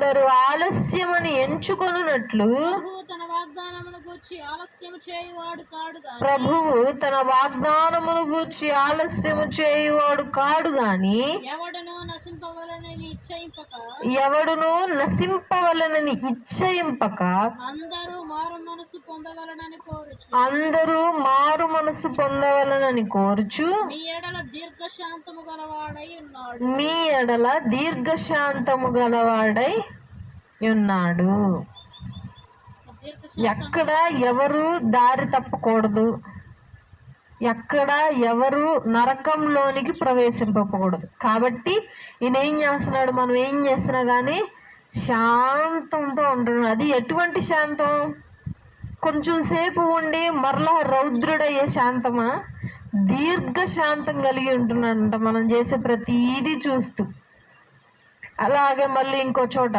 కొందరు ఆలస్యమని ఎంచుకొనున్నట్లు ప్రభువు తన వాగ్దానమును గూర్చి ఆలస్యము చేయువాడు కాడు గాని ఎవడును నశింపవలనని ఇచ్చయింపక అందరూ మారు మనసు పొందవలనని కోరుచు మీ ఎడల దీర్ఘశాంతము గలవాడై ఉన్నాడు. ఎక్కడ ఎవరు దారి తప్పకూడదు, ఎక్కడ ఎవరు నరకంలోనికి ప్రవేశింపకూడదు. కాబట్టి ఈయన ఏం చేస్తున్నాడు, మనం ఏం చేస్తున్నా కానీ శాంతంతో ఉంటున్నాడు. అది ఎటువంటి శాంతం? కొంచెం సేపు ఉండి మరలా రౌద్రుడయ్యే శాంతమా? దీర్ఘ శాంతం కలిగి ఉంటున్నాడంట మనం చేసే ప్రతిదీ చూస్తూ. అలాగే మళ్ళీ ఇంకో చోట